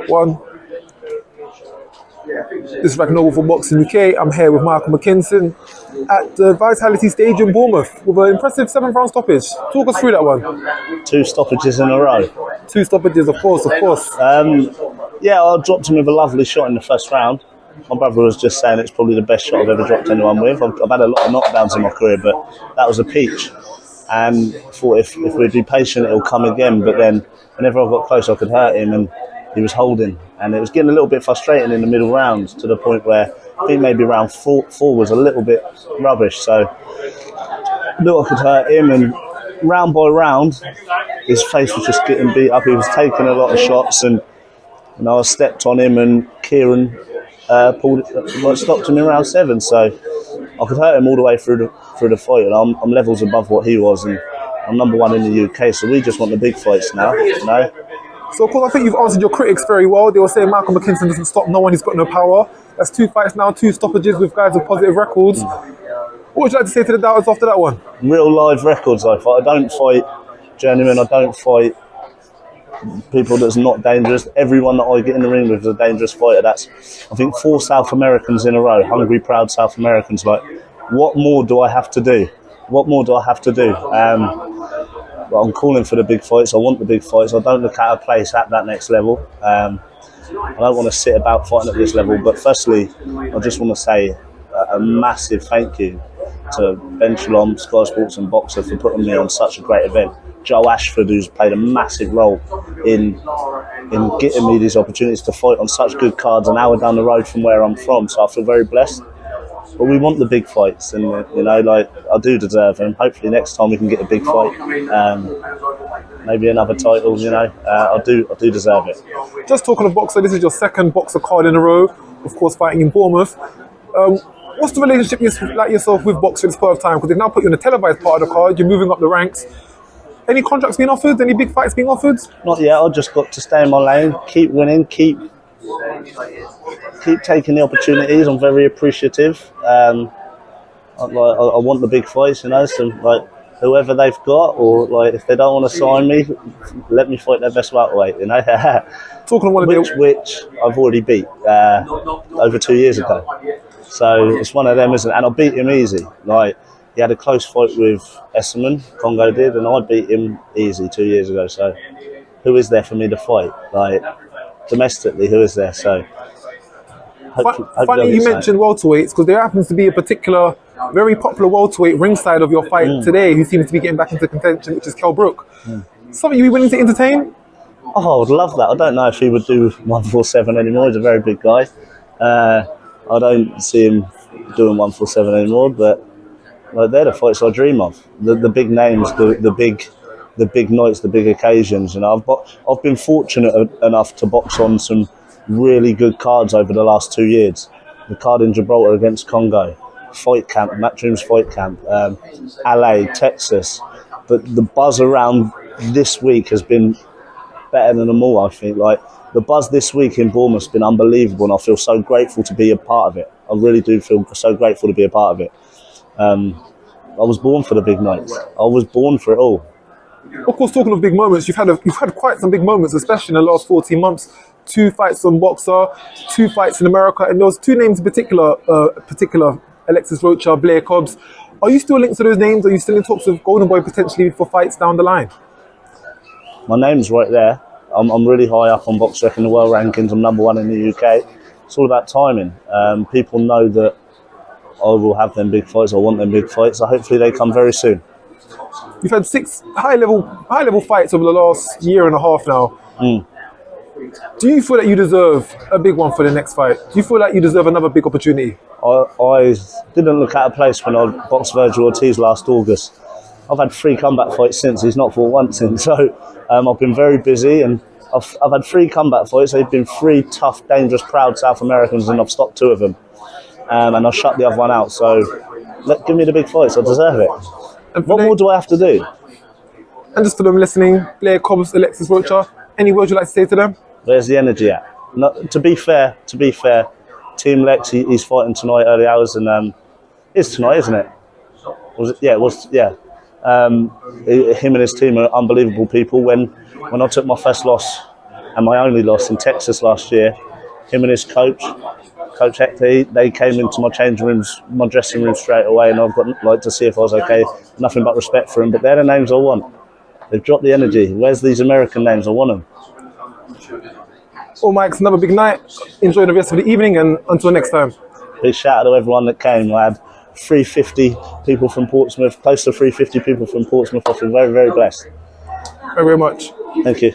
One. This is Rag Noble for Boxing UK. I'm here with Mikey McKinson at the Vitality Stage in Bournemouth with an impressive 7th-round stoppage. Talk us through that one. 2 stoppages in a row. 2 stoppages, of course. Yeah, I dropped him with a lovely shot in the first round. My brother was just saying it's probably the best shot I've ever dropped anyone with. I've had a lot of knockdowns in my career, but that was a peach. And I thought if we'd be patient, it'll come again. But then whenever I got close, I could hurt him, and he was holding. And it was getting a little bit frustrating in the middle rounds, to the point where I think maybe round four was a little bit rubbish. So I knew I could hurt him, and round by round, his face was just getting beat up. He was taking a lot of shots, and I stepped on him, and Kieran stopped him in round 7. So I could hurt him all the way through the fight, and I'm levels above what he was, and I'm #1 in the UK. So we just want the big fights now, you know. So, of course, I think you've answered your critics very well. They were saying Mikey McKinson doesn't stop no one, he's got no power. That's 2 fights now, 2 stoppages with guys with positive records. What would you like to say to the doubters after that one? Real live records I fight. I don't fight journeymen, I don't fight people that's not dangerous. Everyone that I get in the ring with is a dangerous fighter. That's, I think, 4 South Americans in a row, hungry, proud South Americans. Like, what more do I have to do? What more do I have to do? I'm calling for the big fights. I want the big fights. I don't look at a place at that next level. I don't want to sit about fighting at this level. But firstly, I just want to say a massive thank you to Ben Shalom, Sky Sports and Boxer for putting me on such a great event. Joe Ashford, who's played a massive role in getting me these opportunities to fight on such good cards, an hour down the road from where I'm from. So I feel very blessed. But we want the big fights, and I do deserve them. Hopefully next time we can get a big fight, maybe another title. I do deserve it. Just talking of Boxer, this is your 2nd Boxer card in a row, of course, fighting in Bournemouth. What's the relationship like yourself with Boxer at this point of time? Because they've now put you in the televised part of the card. You're moving up the ranks. Any contracts being offered? Any big fights being offered? Not yet. I just got to stay in my lane, keep winning, keep taking the opportunities. I'm very appreciative. I want the big fights, so whoever they've got, or if they don't want to sign me, let me fight their best welterweight, Talking of one of which I've already beat over 2 years ago. So it's one of them, isn't it? And I beat him easy. He had a close fight with Esserman, Congo did, and I beat him easy 2 years ago. So who is there for me to fight? Domestically, who is there? So funny you mentioned welterweights, because there happens to be a particular very popular welterweight ringside of your fight today who seems to be getting back into contention, which is Kell Brook. Something you'd be willing to entertain? Oh, I would love that. I don't know if he would do 147 anymore. He's a very big guy. I don't see him doing 147 anymore, but they're the fights I dream of. The big names, the big nights, the big occasions. I've been fortunate enough to box on some really good cards over the last 2 years. The card in Gibraltar against Congo, Fight Camp, Matchroom's Fight Camp, LA, Texas. But the buzz around this week has been better than them all, I think. The buzz this week in Bournemouth has been unbelievable, and I feel so grateful to be a part of it. I really do feel so grateful to be a part of it. I was born for the big nights. I was born for it all. Of course, talking of big moments, you've had quite some big moments, especially in the last 14 months. 2 fights on Boxer, 2 fights in America, and there was 2 names in particular, Alexis Rocha, Blair Cobbs. Are you still linked to those names? Are you still in talks with Golden Boy potentially for fights down the line? My name's right there. I'm really high up on Boxrec in the world rankings. I'm #1 in the UK. It's all about timing. People know that I will have them big fights. I want them big fights. So hopefully they come very soon. You've had 6 high level fights over the last year and a half now. Do you feel that you deserve a big one for the next fight? Do you feel like you deserve another big opportunity? I didn't look at a place when I boxed Virgil Ortiz last August. I've had 3 comeback fights since. He's not fought once since. So I've been very busy, and I've had 3 comeback fights. They've been 3 tough, dangerous, proud South Americans, and I've stopped 2 of them. And I shut the other one out. So give me the big fights. I deserve it. What more do I have to do? And just for them listening, Blair Cobbs, Alexis Rocha, any words you'd like to say to them? Where's the energy at? To be fair, Team Lex, he's fighting tonight, early hours, and it's tonight, isn't it? Was it? Yeah, it was. Yeah. Him and his team are unbelievable people. When I took my first loss and my only loss in Texas last year. Him and his coach Hector, they came into my changing rooms, my dressing room straight away, and I've got like to see if I was okay. Nothing but respect for them, but they're the names I want. They've dropped the energy. Where's these American names? I want them. Well, Mike, it's another big night. Enjoy the rest of the evening, and until next time. Big shout out to everyone that came. I had 350 people from Portsmouth, close to 350 people from Portsmouth. I feel very, very blessed. Very, very much. Thank you.